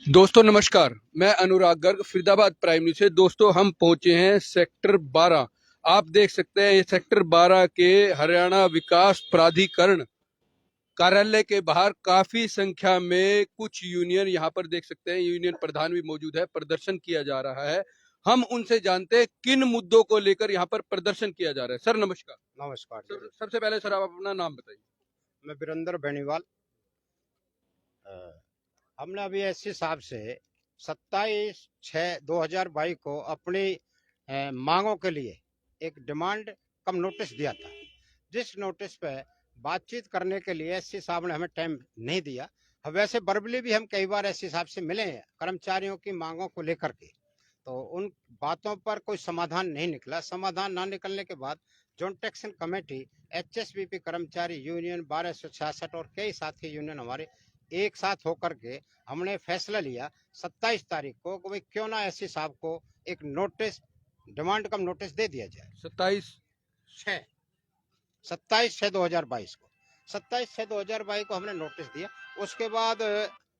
दोस्तों नमस्कार, मैं अनुराग गर्ग फरीदाबाद प्राइम न्यूज से। दोस्तों हम पहुंचे हैं सेक्टर 12। आप देख सकते हैं ये सेक्टर 12 के हरियाणा विकास प्राधिकरण कार्यालय के बाहर काफी संख्या में कुछ यूनियन यहाँ पर देख सकते हैं, यूनियन प्रधान भी मौजूद है। प्रदर्शन किया जा रहा है। हम उनसे जानते हैं किन मुद्दों को लेकर यहाँ पर प्रदर्शन किया जा रहा है। सर नमस्कार। नमस्कार सर सबसे पहले सर आप अपना नाम बताइए। मैं वीरेंद्र बेनीवाल। हमने अभी एससी साहब से 27/6/2022 को अपनी मांगों के लिए एक डिमांड कम नोटिस दिया था। जिस नोटिस पे बातचीत करने के लिए एससी साहब ने हमें टाइम नहीं दिया। वैसे वर्बली भी हम कई बार एससी साहब से मिले हैं कर्मचारियों की मांगों को लेकर के, तो उन बातों पर कोई समाधान नहीं निकला। समाधान ना निकलने के बाद जॉइंट एक्शन कमेटी, एचएसबीपी कर्मचारी यूनियन 1266 और कई साथी यूनियन हमारे एक साथ होकर के हमने फैसला लिया 27 तारीख को कि भाई क्यों ना एससी साहब को एक नोटिस, डिमांड कम नोटिस दे दिया जाए। 27/6/2022 को 27/6/2022 को हमने नोटिस दिया। उसके बाद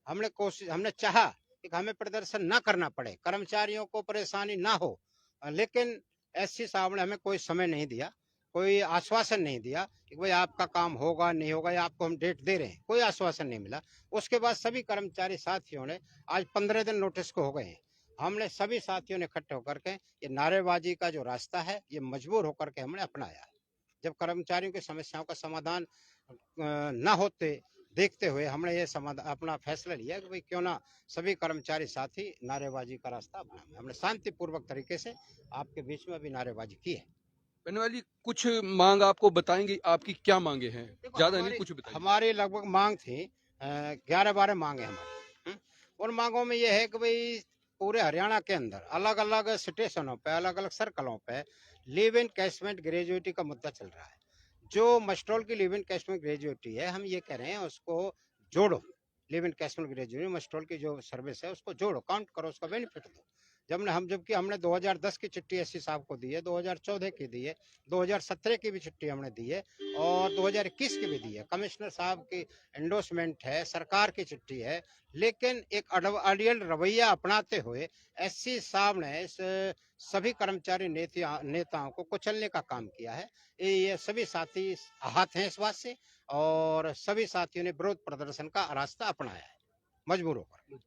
हमने चाहा कि हमें प्रदर्शन ना करना पड़े, कर्मचारियों को परेशानी ना हो, लेकिन एससी साहब ने हमें कोई समय नहीं दिया, कोई आश्वासन नहीं दिया कि भाई आपका काम होगा नहीं होगा या आपको हम डेट दे रहे हैं, कोई आश्वासन नहीं मिला। उसके बाद सभी कर्मचारी साथियों ने, आज 15 दिन नोटिस को हो गए हैं, हमने सभी साथियों ने इकट्ठे होकर के ये नारेबाजी का जो रास्ता है ये मजबूर होकर के हमने अपनाया है। जब कर्मचारियों की समस्याओं का समाधान न होते देखते हुए हमने ये समाधान अपना फैसला लिया कि भाई क्यों ना सभी कर्मचारी साथी नारेबाजी का रास्ता अपनाएं। हमने शांतिपूर्वक तरीके से आपके बीच में भी नारेबाजी की है। बेनीवाल जी, कुछ मांग आपको बताएंगे, आपकी क्या मांगे हैं? ज्यादा नहीं, कुछ बताइए। हमारी लगभग मांग थी 11-12 मांगे हमारी। उन मांगों में ये है कि भाई पूरे हरियाणा के अंदर अलग अलग स्टेशनों पे, अलग अलग सर्कलों पे लिव इन कैशमेंट ग्रेजुएटी का मुद्दा चल रहा है। जो मस्टोल की लिव इन कैशमेंट ग्रेजुएटी है, हम ये कह रहे हैं उसको जोड़ो। लिव इन कैशमेंट ग्रेजुएटी मस्टोल की जो सर्विस है उसको जोड़ो, काउंट करो, उसका बेनिफिट दो। जबकि हमने 2010 की चिट्ठी एससी साहब को दी है, 2014 की दी है, 2017 की भी चिट्ठी हमने दी है और 2021 की भी दी है। कमिश्नर साहब की एंडोर्समेंट है, सरकार की चिट्ठी है, लेकिन एक अड़ियल रवैया अपनाते हुए एससी साहब ने इस सभी कर्मचारी नेताओं को कुचलने का काम किया है। ये सभी साथी आहत हैं इस बात से और सभी साथियों ने विरोध प्रदर्शन का रास्ता अपनाया है मजबूर होकर।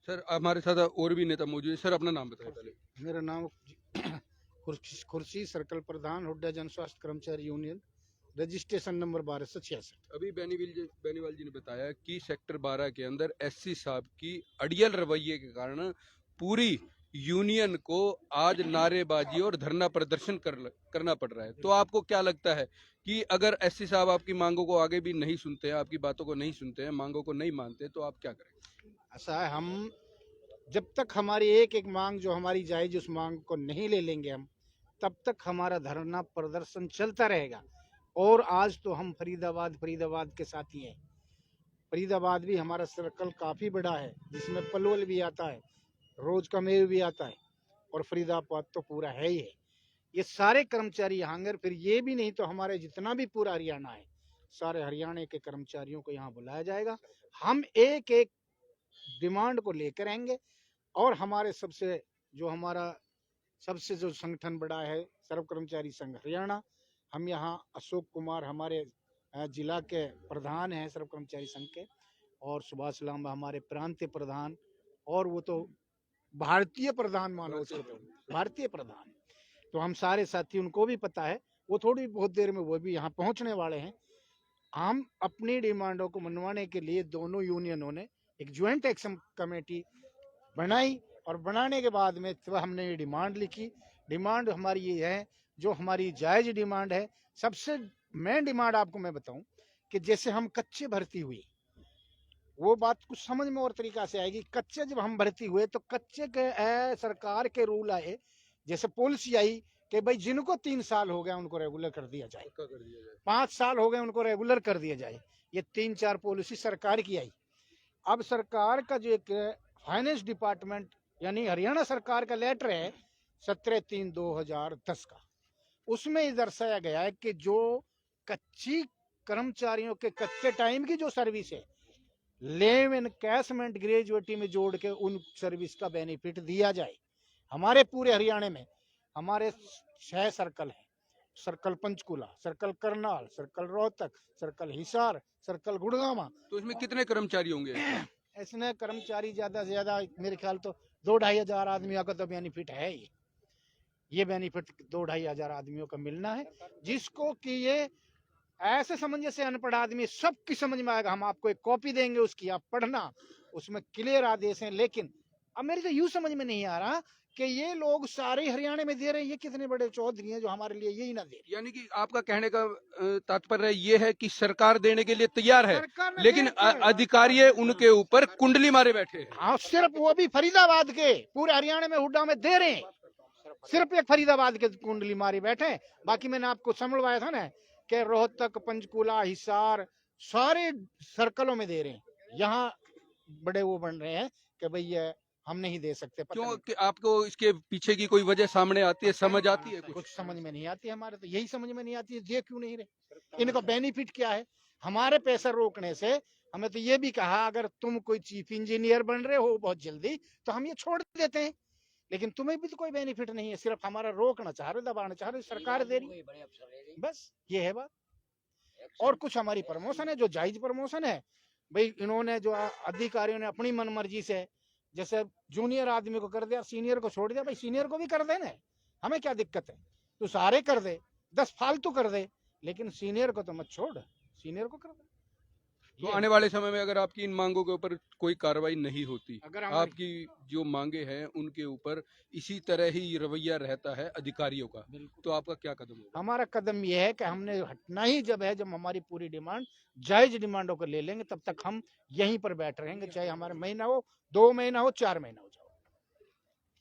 सर हमारे साथ और भी नेता मौजूद है। सर अपना नाम बताइए पहले। मेरा नाम खुर्शी सर्कल प्रधान हुड्डा जन स्वास्थ्य कर्मचारी यूनियन, रजिस्ट्रेशन नंबर 1266। अभी बेनीवाल जी ने बताया कि सेक्टर 12 के अंदर एससी साहब की अड़ियल रवैये के कारण पूरी यूनियन को आज नारेबाजी और धरना प्रदर्शन करना पड़ रहा है। तो आपको क्या लगता है कि अगर एससी साहब आपकी मांगों को आगे भी नहीं सुनते हैं, आपकी बातों को नहीं सुनते हैं, मांगों को नहीं मानते, तो आप क्या करेंगे? ऐसा है, हम जब तक हमारी एक एक मांग जो हमारी जायज उस मांग को नहीं ले लेंगे हम, तब तक हमारा धरना प्रदर्शन चलता रहेगा। और आज तो हम फरीदाबाद के साथी हैं। फरीदाबाद भी हमारा सर्कल काफ़ी बड़ा है, जिसमें पलवल भी आता है, रोज कमेर भी आता है और फरीदाबाद तो पूरा है ही है। ये सारे कर्मचारी यहाँ आएंगे। फिर ये भी नहीं तो हमारे जितना भी पूरा हरियाणा है, सारे हरियाणा के कर्मचारियों को यहाँ बुलाया जाएगा। हम एक एक डिमांड को लेकर आएंगे और हमारे हमारा सबसे जो संगठन बड़ा है सर्व कर्मचारी संघ हरियाणा, हम यहाँ अशोक कुमार हमारे जिला के प्रधान हैं सर्व कर्मचारी संघ के, और सुभाष लांबा हमारे प्रांतीय प्रधान, और वो तो भारतीय प्रधान मानो उसको, तो भारतीय प्रधान। तो हम सारे साथी, उनको भी पता है, वो थोड़ी बहुत देर में वो भी यहाँ पहुँचने वाले हैं। हम अपनी डिमांडों को मनवाने के लिए दोनों यूनियनों ने एक ज्वाइंट एक्शन कमेटी बनाई और बनाने के बाद में तो हमने ये डिमांड लिखी। डिमांड हमारी ये है, जो हमारी जायज डिमांड है। सबसे मेन डिमांड आपको मैं बताऊं कि जैसे हम कच्चे भर्ती हुए, वो बात कुछ समझ में और तरीका से आएगी। कच्चे जब हम भर्ती हुए तो कच्चे के सरकार के रूल आए, जैसे पॉलिसी आई कि भाई जिनको 3 साल हो गए उनको रेगुलर कर दिया जाए, 5 साल हो गए उनको रेगुलर कर दिया जाए। ये 3-4 पॉलिसी सरकार की आई। अब सरकार का जो एक फाइनेंस डिपार्टमेंट यानी हरियाणा सरकार का लेटर है 17/3/2010 का, उसमें ये दर्शाया गया है कि जो कच्ची कर्मचारियों के कच्चे टाइम की जो सर्विस है लेव एनकैशमेंट ग्रेजुएटी में जोड़ के उन सर्विस का बेनिफिट दिया जाए। हमारे पूरे हरियाणा में हमारे 6 सर्कल हैं, circle Panchkula, circle Karnal, circle Rohtak, circle Hisar, circle Gurgaon. तो इसमें कितने कर्मचारी होंगे? इसमें कर्मचारी ज्यादा से ज्यादा मेरे ख्याल तो 2-2.5 हजार आदमियों का तो बेनिफिट है ही। ये बेनिफिट 2-2.5 हजार आदमियों का मिलना है, जिसको कि ये ऐसे समझिए से अनपढ़ आदमी सबकी समझ में आएगा। हम आपको एक कॉपी देंगे, उसकी आप पढ़ना, उसमें क्लियर आदेश हैं। लेकिन अब मेरे तो यूं समझ में नहीं आ रहा कि ये लोग सारे हरियाणा में दे रहे हैं, ये कितने बड़े चौधरी हैं जो हमारे लिए यही ना दे। यानी कि आपका कहने का तात्पर्य ये है कि सरकार देने के लिए तैयार है, सरकार ने लेकिन अधिकारी उनके ऊपर कुंडली मारे बैठे हैं। हाँ, सिर्फ वो भी फरीदाबाद के, पूरे हरियाणा में हुड्डा में दे रहे हैं, सिर्फ एक फरीदाबाद के कुंडली मारी बैठे हैं। बाकी मैंने आपको समझवाया था ना कि रोहतक, पंचकूला, हिसार सारे सर्कलों में दे रहे हैं। यहाँ बड़े वो बन रहे हैं कि भाई ये हम नहीं दे सकते। क्यों कि आपको इसके पीछे की कोई वजह सामने आती है, समझ आती है? कुछ समझ में नहीं आती है। हमारे तो यही समझ में नहीं आती है, दे क्यों नहीं रहे, इनका बेनिफिट क्या है। हमारे पैसा रोकने से हमें तो ये भी कहा अगर तुम कोई चीफ इंजीनियर बन रहे हो बहुत जल्दी तो हम ये छोड़ देते हैं, लेकिन तुम्हें भी तो कोई बेनिफिट नहीं है, सिर्फ हमारा रोकना चाह रहे, दबाना चाह रहे, सरकार दे रही, बस ये है बात। और कुछ हमारी प्रमोशन है जो जायज प्रमोशन है। भाई इन्होंने जो अधिकारियों ने अपनी मनमर्जी से, जैसे जूनियर आदमी को कर दिया, सीनियर को छोड़ दिया, भाई सीनियर को भी कर देना, हमें क्या दिक्कत है, तू सारे कर दे, 10 फालतू कर दे, लेकिन सीनियर को तो मत छोड़, सीनियर को कर दे। तो आने वाले समय में अगर आपकी इन मांगों के ऊपर कोई कार्रवाई नहीं होती, अगर आपकी जो मांगे हैं उनके ऊपर इसी तरह ही रवैया रहता है अधिकारियों का, तो आपका क्या कदम होगा? हमारा कदम यह है कि हमने हटना ही जब है, जब हमारी पूरी डिमांड जायज डिमांडों को ले लेंगे, तब तक हम यहीं पर बैठ रहेंगे, चाहे हमारा महीना हो, 2 महीना हो, 4 महीना हो जाओ।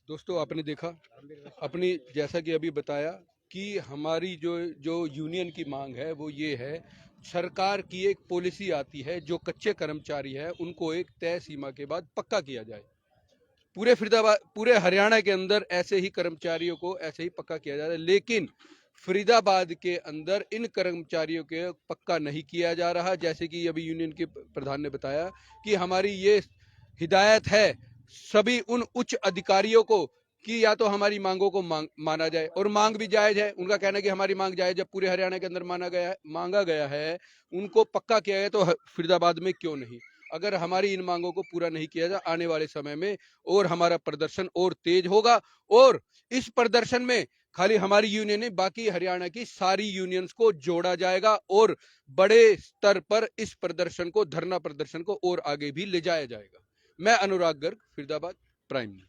दोस्तों आपने देखा, अपनी जैसा कि अभी बताया कि हमारी जो यूनियन की मांग है वो ये है, सरकार की एक पॉलिसी आती है जो कच्चे कर्मचारी है उनको एक तय सीमा के बाद पक्का किया जाए। पूरे फरीदाबाद, पूरे हरियाणा के अंदर ऐसे ही कर्मचारियों को ऐसे ही पक्का किया जाए, लेकिन फरीदाबाद के अंदर इन कर्मचारियों के पक्का नहीं किया जा रहा। जैसे कि अभी यूनियन के प्रधान ने बताया कि हमारी ये हिदायत है सभी उन उच्च अधिकारियों को कि या तो हमारी मांगों को माना जाए, और मांग भी जायज है। उनका कहना है कि हमारी मांग जायज, जब पूरे हरियाणा के अंदर मांगा गया है, उनको पक्का किया गया, तो फरीदाबाद में क्यों नहीं? अगर हमारी इन मांगों को पूरा नहीं किया जाए आने वाले समय में और हमारा प्रदर्शन और तेज होगा, और इस प्रदर्शन में खाली हमारी यूनियन नहीं बाकी हरियाणा की सारी यूनियंस को जोड़ा जाएगा और बड़े स्तर पर इस प्रदर्शन को, धरना प्रदर्शन को और आगे भी ले जाया जाएगा। मैं अनुराग गर्ग, फरीदाबाद प्राइम न्यूज।